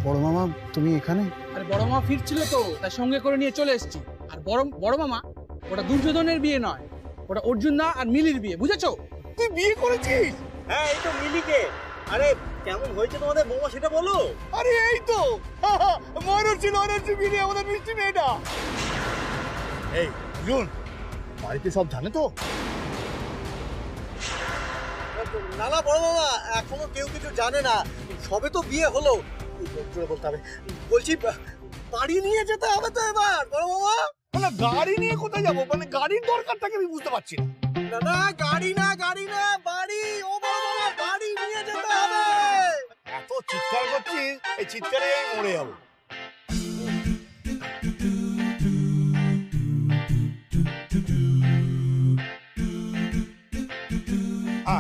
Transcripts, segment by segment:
বড় মামা তুমি এখানে? আরে বড় মামা ফিরছিল তো, তার সঙ্গে করে নিয়ে চলে এসেছি। আর বড় মামা ওটা দুর্যোধনের বিয়ে নয়, ওটা অর্জুন দা আর মিলির বিয়ে, বুঝেছো? তুই বিয়ে করেছিস? হ্যাঁ, এই তো মিলিকে। আরে কেমন হয়েছে তোমাদের বৌমা সেটা বলো। আরে এই তো ময়ূরী মিলি আমাদের মিষ্টি মেয়েটা। এই জুন, বাড়িতে সব জানে তো? না না বড় মামা, এখনো কেউ কিছু জানে না, সবে তো বিয়ে হলো। বলতে হবে, বলছি বাড়ি নিয়ে যেতে হবে তো এবার বড় মামা। মানে গাড়ি নিয়ে কোথায় যাবো? মানে গাড়ির দরকারটাকে আমি বুঝতে পারছি না। না গাড়ি না বাড়ি। ও বড় মামা, গাড়ি নিয়ে যেতে হবে। এত চিৎকার করছিস, এই চিৎকারে আমি মরে যাবো।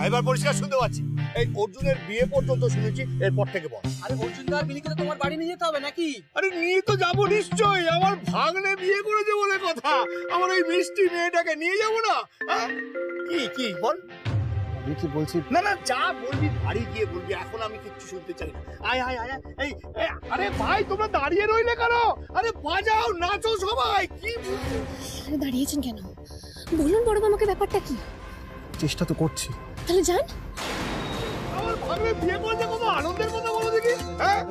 এবার পরিষ্কার শুনতে পাচ্ছি। এই অর্জুনের বিয়ে পর্যন্ত শুনেছি, এরপর থেকে বল। আরে অর্জুন দা আর মিলিকে তো তোমার বাড়ি নিয়ে যেতে হবে নাকি? আরে নিয়ে তো যাবো নিশ্চয়ই, আমার ভাগ্নে বিয়ে করেছে বলে কথা। আমার ওই মিষ্টি মেয়েটাকে নিয়ে যাবো না? কি বল। আমি কি বলছি? না যা বলবি বাড়ি গিয়ে বলবি, এখন আমি কিচ্ছু শুনতে চাই না। আয় এই আরে ভাই, তোমরা দাঁড়িয়ে রইলে কেন? আরে বাজাও, নাচো সবাই। কি আরে দাঁড়িয়েছেন কেন? বলুন বড় মামাকে ব্যাপারটা কি? চেষ্টা তো করছি। তাহলে যান। আমার ভাগ্নে বিয়ে করেছে, কত আনন্দের কথা বলো দেখি। হ্যাঁ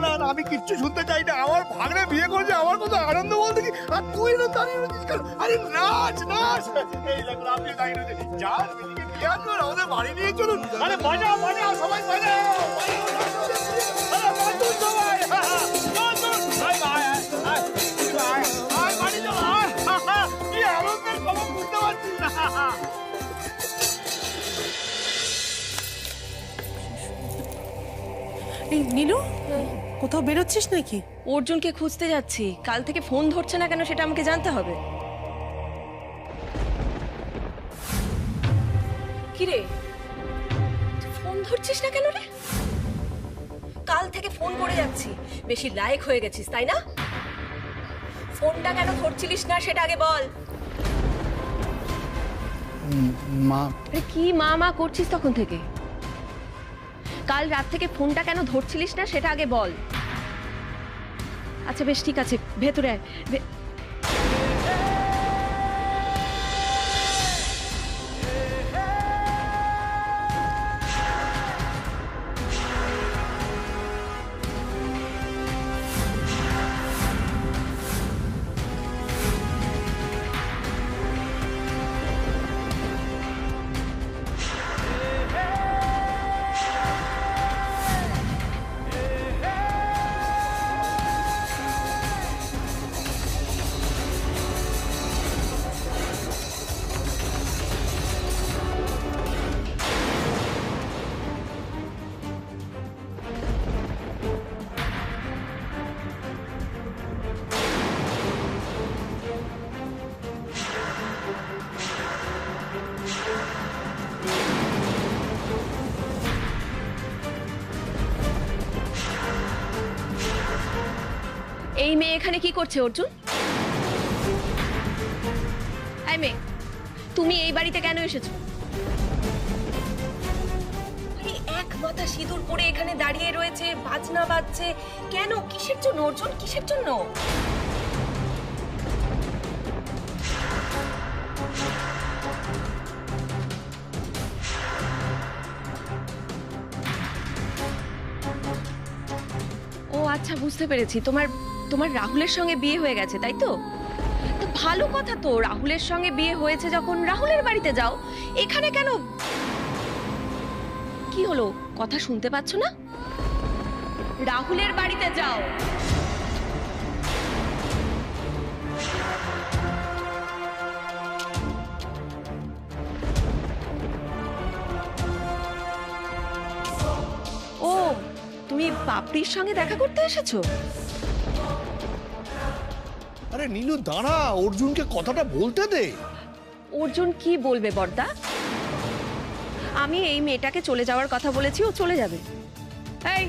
না আমি কিচ্ছু শুনতে চাই না। আমার ভাগ্নে বিয়ে করেছে, আমার কত আনন্দ বল দেখি। আর তুই না দাঁড়িয়ে রয়েছিস কেন? আরে নাচ। এই দেখো আপনি দাঁড়িয়ে রয়েছে। যান মিলিকে বিয়ে আনবেন, আমাদের বাড়ি নিয়ে চলুন। আরে বাজাও সবাই বাজাও। এই নীলু, কোথাও বেরোচ্ছিস নাকি? অর্জুনকে খুঁজতে যাচ্ছি। কাল থেকে ফোন ধরছে না কেন সেটা আমাকে জানতে হবে। কি রে, ফোন ধরছিস না কেন রে? কাল থেকে ফোন করে যাচ্ছি, বেশি লায়ক হয়ে গেছিস তাই না? ফোনটা কেন ধরছিলিস না সেটা আগে বল। মা। আরে কি মা করছিস তখন থেকে? কাল রাত থেকে ফোনটা কেন ধরছিলিস না সেটা আগে বল। আচ্ছা বেশ ঠিক আছে, ভেতরে আয়। এই মেয়ে এখানে কি করছে অর্জুন? এই মেয়ে, তুমি এই বাড়িতে কেন এসেছো? এক মাথা সিঁদুর পরে এখানে দাঁড়িয়ে রয়েছে, বাজনা বাজছে কেন? কিসের জন্য অর্জুন, কিসের জন্য? ও আচ্ছা, বুঝতে পেরেছি। তোমার রাহুলের সঙ্গে বিয়ে হয়ে গেছে তাই তো? তো ভালো কথা তো, রাহুলের সঙ্গে বিয়ে হয়েছে যখন রাহুলের বাড়িতে যাও। এখানে কেন? কি হলো, কথা শুনতে পাচ্ছ না? রাহুলের বাড়িতে যাও। ও, তুমি পাপড়ির সঙ্গে দেখা করতে এসেছো? আরে নীলু দাঁড়া, অর্জুনকে কথাটা বলতে দে। অর্জুন কি বলবে বড়দা? আমি এই মেয়েটাকে চলে যাওয়ার কথা বলেছি, ও চলে যাবে। এই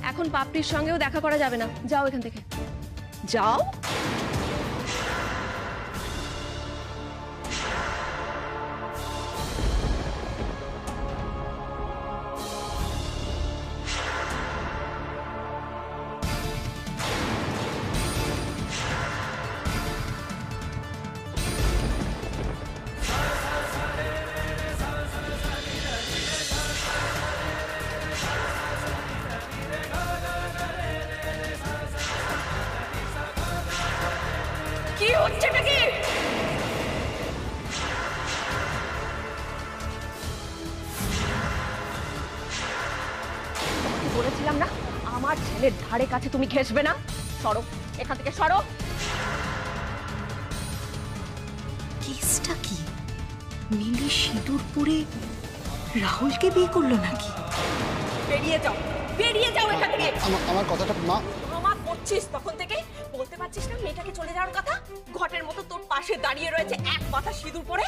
এখন পাপড়ির সঙ্গেও দেখা করা যাবে না, যাও এখান থেকে, যাও। কি হচ্ছে নাকি? বলেছিলাম না আমার ছেলের ধারে কাছে তুমি ঘেসবে না। সরো এখান থেকে, সরো। কেসটা কি? মিলি সিঁদুর পরে রাহুলকে বিয়ে করলো নাকি? বেরিয়ে যাও, বেরিয়ে যাও এখান থেকে। আমার কথাটা মা। আমার করছিস তখন থেকে, বলতে পারছিস না মেয়েটাকে চলে যাওয়ার কথা? ঘটের মতো তোর পাশে দাঁড়িয়ে রয়েছে এক মাথা সিঁদুর পরে।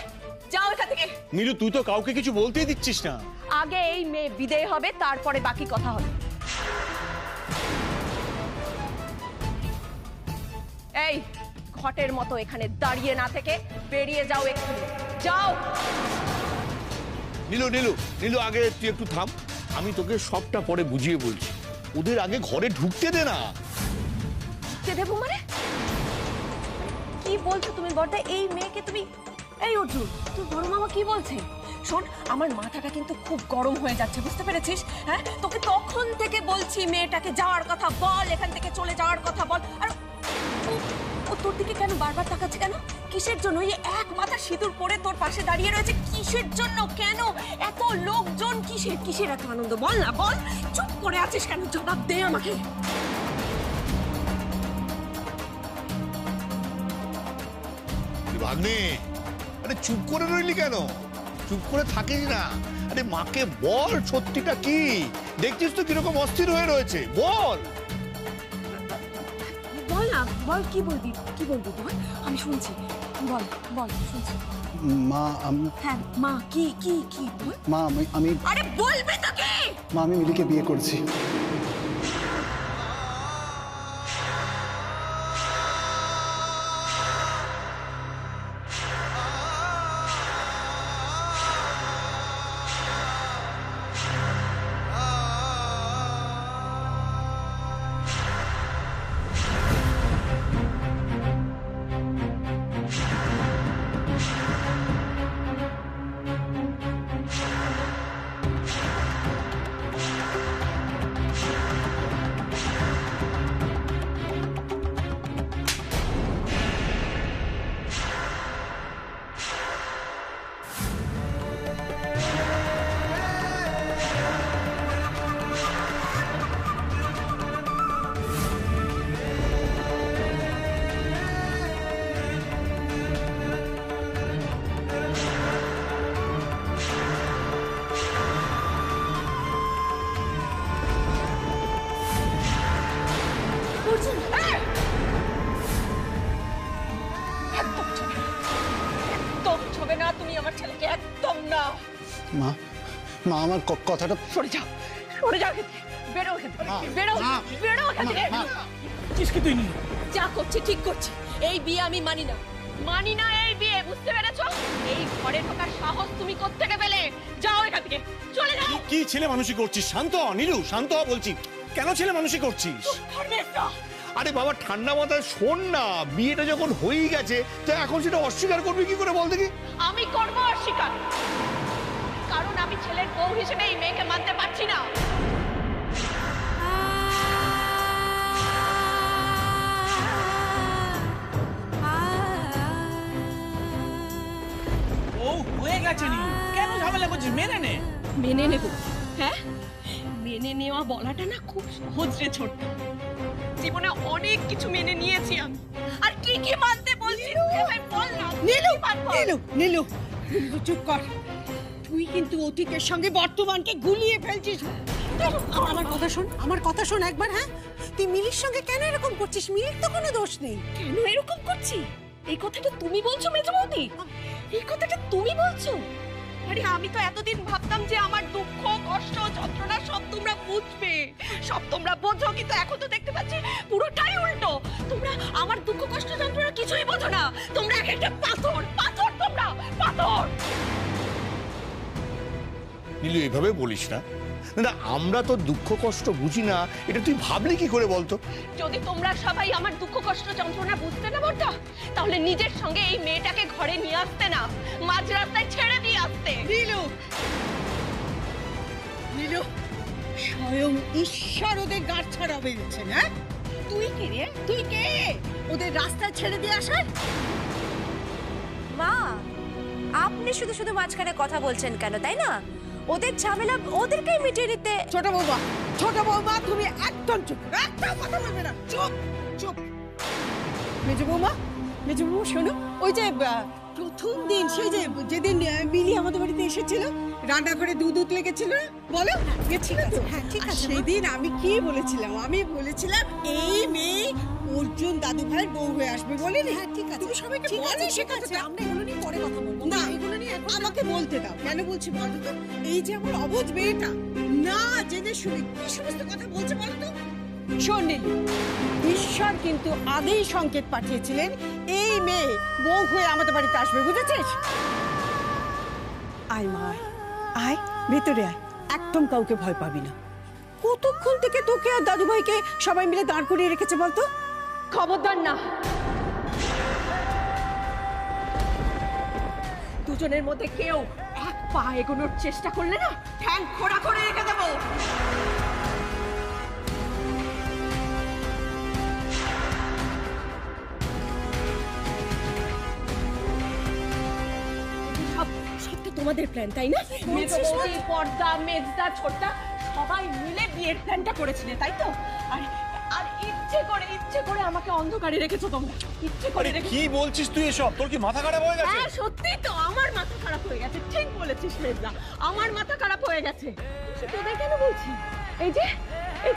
যাও এখান থেকে। নীলু তুই তো কাউকে কিছু বলতেই দিচ্ছিস না। আগে এই মেয়ে বিদেয় হবে, তারপরে বাকি কথা হবে। এই ঘটের মতো এখানে দাঁড়িয়ে না থেকে বেরিয়ে যাও এক্ষুনি, যাও। নীলু নীলু নীলু আগে তুই একটু থাম, আমি তোকে সবটা পরে বুঝিয়ে বলছি। ওদের আগে ঘরে ঢুকতে দে না। কে দেবো মানে? কি বলছো তুমি বড়দা? এই মেয়েকে তুমি, এই অর্জুন তোর বড় মামা কি বলছে? শোন, আমার মাথাটা কিন্তু খুব গরম হয়ে যাচ্ছে, বুঝতে পেরেছিস? হ্যাঁ, তোকে তখন থেকে বলছি মেয়েটাকে যাওয়ার কথা বল, এখান থেকে চলে যাওয়ার কথা বল। আর ও তোর দিকে কেন বারবার তাকাচ্ছে কেন? কিসের জন্য? এই এক মাথা সিঁদুর পরে তোর পাশে দাঁড়িয়ে রয়েছে, কিসের জন্য? কেন এত লোকজন? কিসের কিসের এত আনন্দ? বল না, বল। চুপ করে আছিস কেন? জবাব দে আমাকে। ভাগ্নে, আরে চুপ করে রইলি কেন? চুপ করে থাকিস না। আরে মাকে বল সত্যিটা কি। দেখছিস তো কিরকম অস্থির হয়ে রয়েছে, বল। বল না, বল। কি বলবি, কি বলবি বল, আমি শুনছি। বল বল, শুনছি। মা আমি। হ্যাঁ মা, কি কি কি বল। মা আমি। আরে বলবি তো কি? মা আমি মিলিকে বিয়ে করছি। একদম ছবে না তুমি আমার ছেলেকে, একদম না। মা মা আমার কথাটা। সরে যাও, সরে যাও এখান থেকে। বেরো এখান থেকে, বেরো, বেরো এখান থেকে। কিসকে তুই নিলি? যা করছি ঠিক করছি। এই বিয়ে আমি মানি না, মানি না এই বিয়ে, বুঝতে পেরেছো? এই ঘরে ঢোকার সাহস তুমি কোত্থেকে পেলে? যাও এখান থেকে, চলে যাও। কি ছেলে মানুষই করছিস? শান্ত হ নীলু, শান্ত হ বলছি। কেন ছেলে মানুষই করছিস? আরে বাবা ঠান্ডা মাথায় শোন না, বিয়েটা যখন হয়েই গেছে তো এখন সেটা অস্বীকার করবি কি করে বল দেখি? আমি করবো অস্বীকার, কারণ আমি ছেলের বউ হিসেবে এই মেয়েকে মানতে পারছি না। ও হয়ে গেছে নি, কেন ঝামেলা করছিস? মেনে নে। মেনে নেব? হ্যাঁ, মেনে নেওয়া বলাটা না খুব সহজ রে ছোট্ট। জীবনে অনেক কিছু মেনে নিয়েছি আমি, আর কি কি মানতে বলছিস? ভাই বল না। নীলু, নীলু, নীলু, চুপ কর। তুই কিন্তু অতীতের সঙ্গে বর্তমানকে গুলিয়ে ফেলছিস। আমার কথা শোন, আমার কথা শোন একবার। হ্যাঁ, তুই মিলির সঙ্গে কেন এরকম করছিস? মিলির তো কোনো দোষ নেই। কেন এরকম করছি? এই কথাটা তুমি বলছো মেজো বৌদি? এই কথাটা তুমি বলছো? আরে আমি তো এতদিন ভাবতাম যে আমার দুঃখ কষ্ট যন্ত্রণা সব তোমরা বুঝবে, সব তোমরা বোঝো, কিন্তু এখন তো দেখতে পাচ্ছি পুরোটাই উল্টো। তোমরা আমার দুঃখ কষ্ট যন্ত্রণা কিছুই বোঝো না, তোমরা এক একটা পাথর পাথর, তোমরা পাথর। নীলু এভাবে বলিস না। না আমরা তো দুঃখ কষ্ট বুঝি না, এটা তুই ভাবলি কি করে বলতো? যদি তোমরা সবাই আমার দুঃখ কষ্ট যন্ত্রণা বুঝতে না পারতো, তাহলে নিজের সঙ্গে এই মেয়েটাকে ঘরে নিয়ে আসতে না, মাঝ রাস্তায় ছেড়ে দিয়ে আসতে। নীলু, নীলু, স্বয়ং ঈশ্বর ওদের গাড় ছাড়া বেরোচ্ছে না। তুই কে রে? তুই কে ওদের রাস্তা ছেড়ে দিয়ে আসার? মা, আপনি শুধু শুধু মাঝখানে কথা বলছেন কেন, তাই না? ওদের ঝামেলা ওদেরকেই মিটিয়ে নিতে। ছোট বৌমা তুমি একদম চুপ, একদম কথা বলবে না, চুপ চুপ। মেজ বৌমা শোনো, ওই যে প্রথম দিন সেই যেদিন মিলি আমাদের বাড়িতে এসেছিল, রান্নাঘরে দুধ লেগেছিল, বলো গেছিল তো? হ্যাঁ ঠিক আছে। সেদিন আমি কি বলেছিলাম? আমি বলেছিলাম এই মেয়ে অর্জুন দাদু ভাইয়ের বউ হয়ে আসবে, বলিনি? হ্যাঁ ঠিক আছে, তুমি সবাইকে বলে শেখাচ্ছো। আমরা এগুলো নিয়ে পরে কথা বলবো। না, এগুলো নিয়ে আমাকে বলতে দাও। কেন বলছি বলো তো? এই যে আমার অবুঝ মেয়েটা না জেনে শুনে কি সমস্ত কথা বলছে বলো তো? শোন নীলু, ঈশ্বর কিন্তু আগেই সংকেত পাঠিয়েছিলেন এই মেয়ে বউ হয়ে আমাদের বাড়িতে আসবে, বুঝেছিস? আয় মা, আয় ভেতরে আয়, একদম কাউকে ভয় পাবি না। কতক্ষণ থেকে তোকে আর দাদু ভাইকে সবাই মিলে দাঁড় করিয়ে রেখেছে বলতো? খবরদার না, দুজনের মধ্যে কেউ এক পা এগোনোর চেষ্টা করলে না, ঠ্যাং খোঁড়া করে রেখে দেবো। সবটা তোমাদের প্ল্যান, তাই না? মেজবৌদি, পর্দা, মেজদা, ছোটদা সবাই মিলে বিয়ের প্ল্যানটা করেছিলে, তাই তো? আর ইচ্ছে করে আমাকে অন্ধকারে রেখেছো তোমরা, ইচ্ছে করে রেখেছো। কি বলছিস তুই এসব? তোর কি মাথা খারাপ হয়ে গেছে? হ্যাঁ সত্যি তো, আমার মাথা খারাপ হয়ে গেছে। ঠিক বলেছিস মেজদা, আমার মাথা খারাপ হয়ে গেছে। তোদের কেন বলছি? এই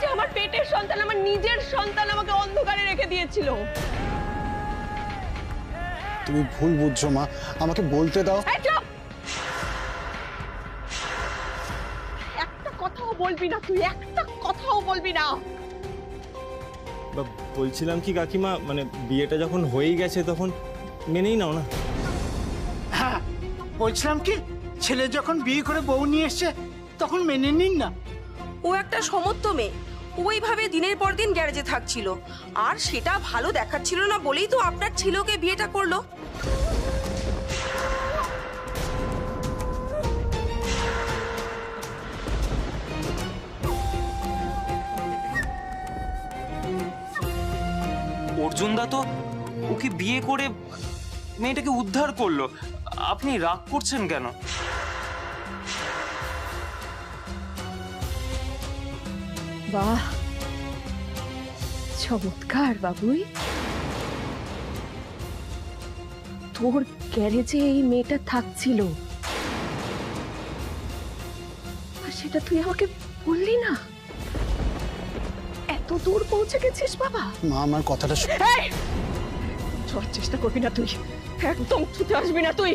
যে আমার পেটের সন্তান, আমার নিজের সন্তান আমাকে অন্ধকারে রেখে দিয়েছিল। তুমি ভুল বুঝছো মা, আমাকে বলতে দাও। একটা কথাও বলবি না তুই, একটা কথাও বলবি না। বলছিলাম কি কাকিমা, মানে বিয়েটা যখন হয়েই গেছে তখন মেনেই নাও না। হ্যাঁ বলছিলাম কি, ছেলে যখন বিয়ে করে বউ নিয়ে এসছে তখন মেনে নিন না। ও একটা সমর্থ মেয়ে, ওইভাবে দিনের পর দিন গ্যারেজে থাকছিল, আর সেটা ভালো দেখাচ্ছিল না বলেই তো আপনার ছেলেকে বিয়েটা করলো। অর্জুনদা তো ওকে বিয়ে করে মেয়েটাকে উদ্ধার করলো, আপনি রাগ করছেন কেন? বাহ, চমৎকার বাবুই। তোর গ্যারেজে এই মেয়েটা থাকছিল, আর সেটা তুই আমাকে বললি না? এত দূর পৌঁছে গেছিস বাবা। মা আমার কথাটা চলার চেষ্টা করবি না তুই, একদম ছুটে আসবি না তুই।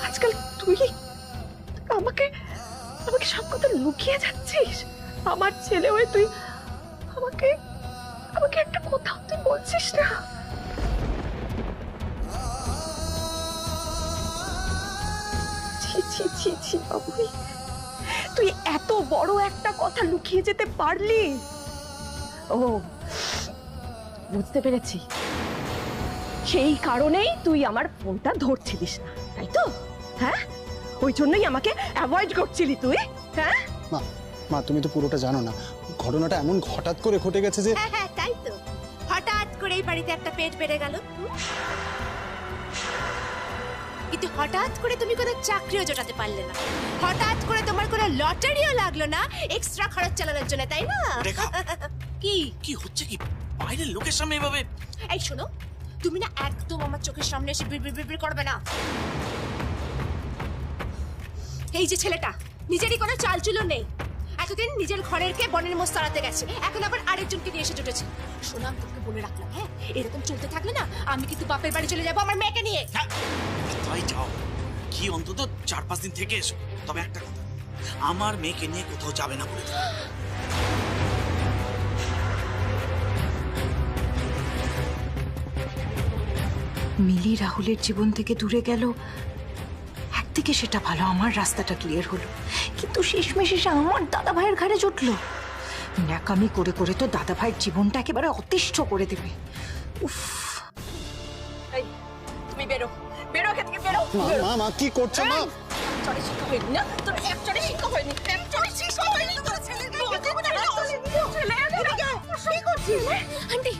আজকাল তুই আমাকে সব কথা লুকিয়ে যাচ্ছিস। আমার ছেলে হয়ে তুই আমাকে একটা কথা তুই বলছিস না। ছি ছি ছি বাবুই, তুই এত বড় একটা কথা লুকিয়ে যেতে পারলি? ও বুঝতে পেরেছি, সেই কারণেই তুই আমার ফোনটা ধরছিলিস না, তাই তো? হ্যাঁ, ওই জন্যই আমাকে অ্যাভয়েড করছিলি তুই। হ্যাঁ মা, তুমি তো পুরোটা জানো না, ঘটনাটা এমন হঠাৎ করে ঘটে গেছে যে। হ্যাঁ তাই তো, হঠাৎ করে এই বাড়িতে একটা পেট বেড়ে গেল, কিন্তু হঠাৎ করে তুমি কোনো চাকরিও জোটাতে পারলে না, হঠাৎ করে তোমার কোনো লটারিও লাগলো না এক্সট্রা খরচ চালানোর জন্য, তাই না? কি কি হচ্ছে কি বাইরের লোকের সামনে এভাবে? এই শোনো, তুমি না একদম আমার চোখের সামনে এসে বিড়বিড় করবে না। এই যে ছেলেটা, নিজেরই কোনো চালচুলো নেই, এতদিন নিজের ঘরের কে বনের মোষ তাড়াতে গেছে, এখন আবার আরেকজনকে নিয়ে এসে জুটেছে। শোনা, আমি তোকে বলে রাখলাম, হ্যাঁ এরকম চলতে থাকলে না আমি কিন্তু বাপের বাড়ি চলে যাবো আমার মেয়েকে নিয়ে। তাই যাও, কি অন্তত 4-5 দিন থেকে এসো। তবে একটা কথা, আমার মেয়েকে নিয়ে কোথাও যাবে না বলে দিও। মিলি রাহুলের জীবন থেকে দূরে গেল, একদিকে সেটা ভালো, আমার রাস্তাটা ক্লিয়ার হলো, কিন্তু শেষমেশ এসে আমার দাদা ভাইয়ের ঘাড়ে জুটলো। ন্যাকামি করে করে তো দাদা ভাইয়ের জীবনটা একেবারে অতিষ্ঠ করে দেবে। উফ, তুমি বেরো, বেরো এখান থেকে, বেরো। মা মা কি করছো মা? একচড়ে শিক্ষা হয়নি না তোর, একচড়ে শিক্ষা হয়নি, একচড়ে শিক্ষা হয়নি তোর ছেলে। আন্টি,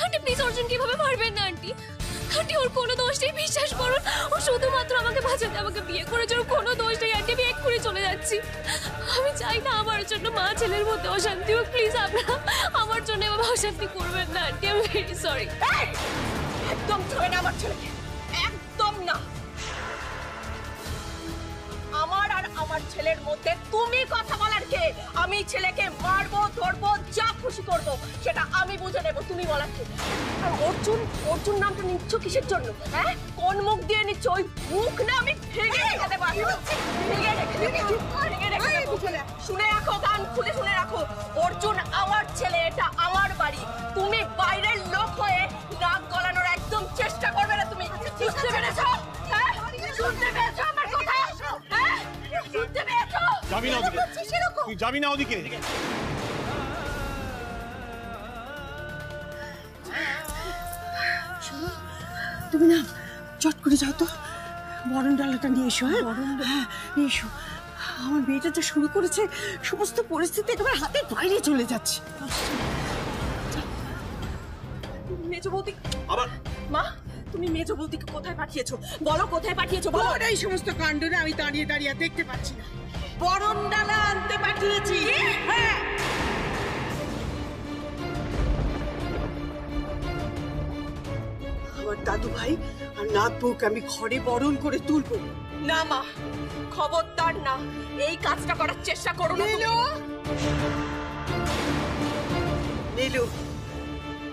আন্টি প্লিজ অর্জুন কিভাবে মারবেন না আন্টি। আন্টি ওর কোনো দোষ নেই, বিশ্বাস করুন। ও শুধুমাত্র আমাকে বাঁচাতে আমাকে বিয়ে করেছে, ওর কোনো দোষ নেই আন্টি। আমি এক্ষুনি চলে যাচ্ছি। আমি চাই না আমার জন্য মা ছেলের মধ্যে অশান্তি হোক। প্লিজ আপনারা আমার জন্য এভাবে অশান্তি করবেন না আন্টি, আমি ভেরি সরি। একদম ছয় না আমার ছেলেকে, একদম না। আমার আর আমার ছেলের মধ্যে তুমি কথা বলার কে? আমি ছেলেকে মারবো, ধরবো, যা খুশি করবো সেটা আমি বুঝে নেবো, তুমি বলার কে? আর অর্জুন, অর্জুন নামটা নিচ্ছ কিসের জন্য? হ্যাঁ, কোন মুখ দিয়ে নিচ্ছ? ওই মুখ না আমি ভেঙে রেখে দেবো, ভেঙে রেখে দেবো, ভেঙে রেখে দেবো। শুনে রাখো, কান খুলে শুনে রাখো, অর্জুন আমার ছেলে, এটা আমার বাড়ি। তুমি বাইরের লোক হয়ে নাক গলানোর একদম চেষ্টা করবে না। তুমি বুঝতে পেরেছো? হ্যাঁ, শুনতে পেরেছো আমার কথা? হ্যাঁ, শুনতে পেরেছো? যাবি না ওদিকে, তুই যাবি না ওদিকে। তুমি না চট করে যাও তো, বরণ ডালাটা নিয়ে এসো। হ্যাঁ হ্যাঁ নিয়ে এসো। আমার মেয়েটা যা শুরু করেছে, সমস্ত পরিস্থিতি একেবারে হাতের বাইরে চলে যাচ্ছে। মেজো বৌদি আবার মা, তুমি মেজো বৌদিকে কোথায় পাঠিয়েছো? বলো কোথায় পাঠিয়েছো, বলো। ওর এই সমস্ত কাণ্ড না আমি দাঁড়িয়ে দাঁড়িয়ে দেখতে পাচ্ছি না। বরণ ডালা আনতে পাঠিয়েছি। হ্যাঁ, আমার দাদু ভাই আর নাত বউকে আমি ঘরে বরণ করে তুলবো। না মা, খবরদার না, এই কাজটা করার চেষ্টা করো না। নীলু,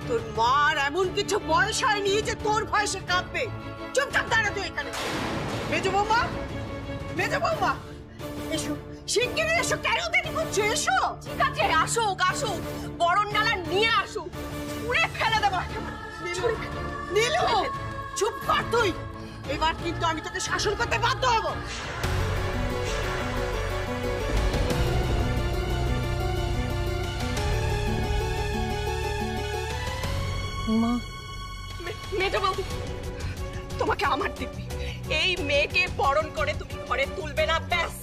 তোর মার এমন কিছু বয়স হয়নি যে তোর ভয়সে কাঁপবে। চুপচাপ দাঁড়া তুই এখানে। মেজো বৌমা, মেজো বৌমা, এসো, শিগগিরই এসো। কেন দেরি করছো? এসো। ঠিক আছে, আসুক আসুক, বরণ ডালা নিয়ে আসুক, পুড়ে ফেলে দেবো। নীলু, চুপ কর তুই। এবার কিন্তু আমি তোকে শাসন করতে বাধ্য হব। মা, মেজো বৌদি, তোমাকে আমার দিব্যি, এই মেয়েকে বরণ করে তুমি ঘরে তুলবে না, ব্যাস।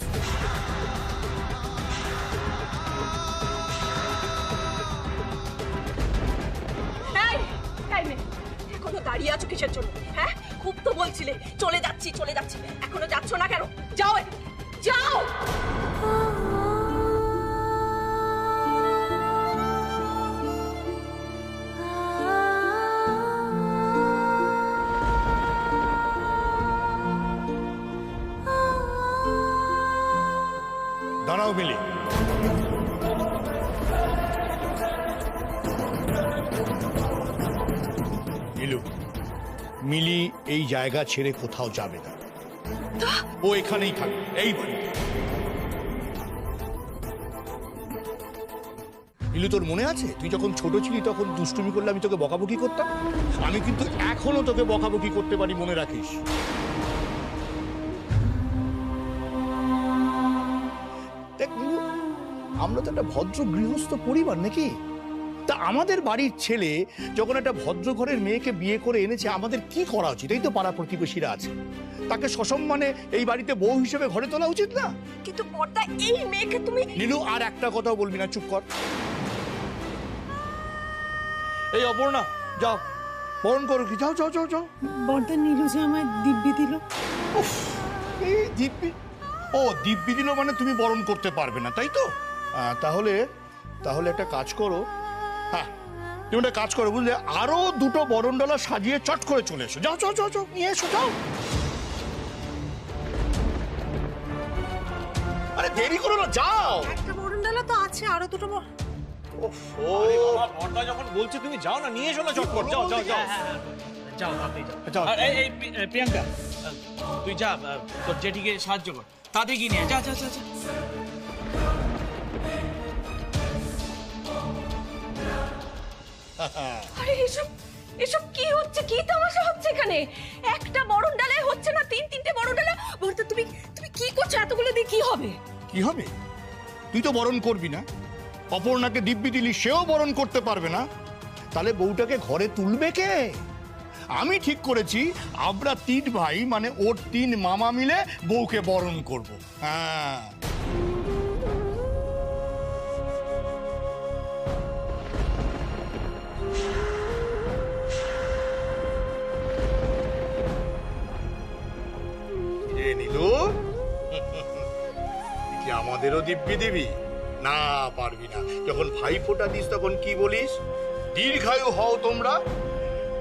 এখনো দাঁড়িয়ে আছো কিসের জন্য? হ্যাঁ, খুব তো বলছিলে চলে যাচ্ছি চলে যাচ্ছি, এখনো যাচ্ছ না কেন? যাও, যাও। দাঁড়াও মিলি, নীলু, মিলি এই জায়গা ছেড়ে কোথাও যাবে না, ও এখানেই থাকবে, এই বাড়িতে। নীলু, তোর মনে আছে তুই যখন ছোট ছিলি তখন দুষ্টুমি করলে আমি তোকে বকাবকি করতাম? আমি কিন্তু এখনো তোকে বকাবকি করতে পারি, মনে রাখিস। দেখ নীলু, আমরা তো একটা ভদ্র গৃহস্থ পরিবার নাকি? তা আমাদের বাড়ির ছেলে যখন একটা ভদ্র ঘরের মেয়েকে বিয়ে করে এনেছে, আমাদের কি করা উচিত? এই তো পাড়া প্রতিবেশীরা আছে, তাকে সসম্মানে এই বাড়িতে বউ হিসেবে ঘরে তোলা উচিত না? কিন্তু পর্দা, এই মেয়েকে তুমি। নীলু, আর একটা কথাও বলবি না, চুপ কর। এই অপর্ণা, যাও বরণ করো। কি, যাও যাও যাও যাও। বর্দা নীলু যে আমায় দিব্যি দিল। এই দিব্যি? ও দিব্যি দিল মানে তুমি বরণ করতে পারবে না, তাই তো? তাহলে তাহলে একটা কাজ করো, হ্যাঁ তুমি একটা কাজ করো বুঝলে, আরো দুটো বরণ ডালা সাজিয়ে চট করে চলে এসো। যাও যাও যাও যাও, নিয়ে এসো, যাও। আরে দেরি করো না, যাও। একটা বরণ ডালা তো আছে, আরো দুটো আরে বাবা, বড়দা যখন বলছে তুমি যাও না, নিয়ে এসো না চটপট, যাও যাও যাও। যাও আপনি যাও। যাও। আর এই প্রিয়াঙ্কা, তুই যা, তোর জেঠিকে সাহায্য কর, তাদের গিয়ে নিয়ে যা যা যা যা। আরে এসব এসব কি হচ্ছে, কি তামাশা হচ্ছে এখানে? একটা বরণ ডালায় হচ্ছে না, তিনটে বরণ ডালা। বলতে তুমি তুমি কি করছো? এতগুলো দিয়ে কি হবে? কি হবে? তুই তো বরণ করবি না, অপর্ণাকে দিব্যি দিলি, সেও বরণ করতে পারবে না, তাহলে বউটাকে ঘরে তুলবে কে? আমি ঠিক করেছি আমরা 3 ভাই মানে ওর 3 মামা মিলে বউকে বরণ করব। হ্যাঁ, নীলু, কি আমাদেরও দিব্যি দিবি? না, পারবি না। যখন ভাই ফোঁটা দিস তখন কি বলিস? দীর্ঘায়ু হও তোমরা।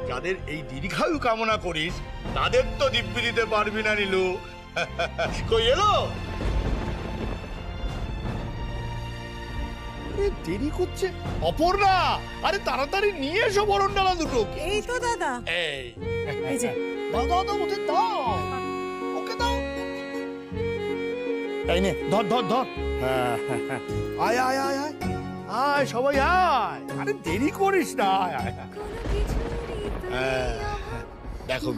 যাদের এই দীর্ঘায়ু কামনা করিস তাদের তো দিব্যি দিতে পারবি না নীলু। কই এলো? দেরি করছে অপর্ণা, আরে তাড়াতাড়ি নিয়ে এসো বরণ ডালা দুটো। এই তো দাদা। এই যে দাও দাও দাও, ওকে দাও, ওকে দাও। এই নে, ধর ধর ধর। আয় আয় আয় আয় আয়, সবাই আয়, আরে দেরি করিস না, আয় আয়। দেখো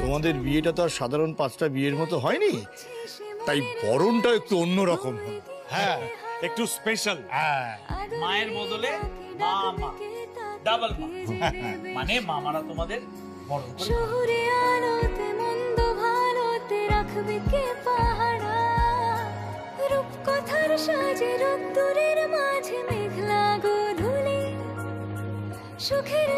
তোমাদের বিয়েটা তো আর সাধারণ 5টা বিয়ের মতো হয়নি, তাই বরণটা একটু অন্যরকম। হ্যাঁ, একটু স্পেশাল। হ্যাঁ, মায়ের বদলে মামা, ডাবল মা, মানে মামারা তোমাদের বড় করে। শহরে আলোতে মন্দ ভালোতে রাখবে কে পাহারা, রূপকথার সাজে রোদ্দুরের মাঝে মেঘলা গোধূলি, সুখের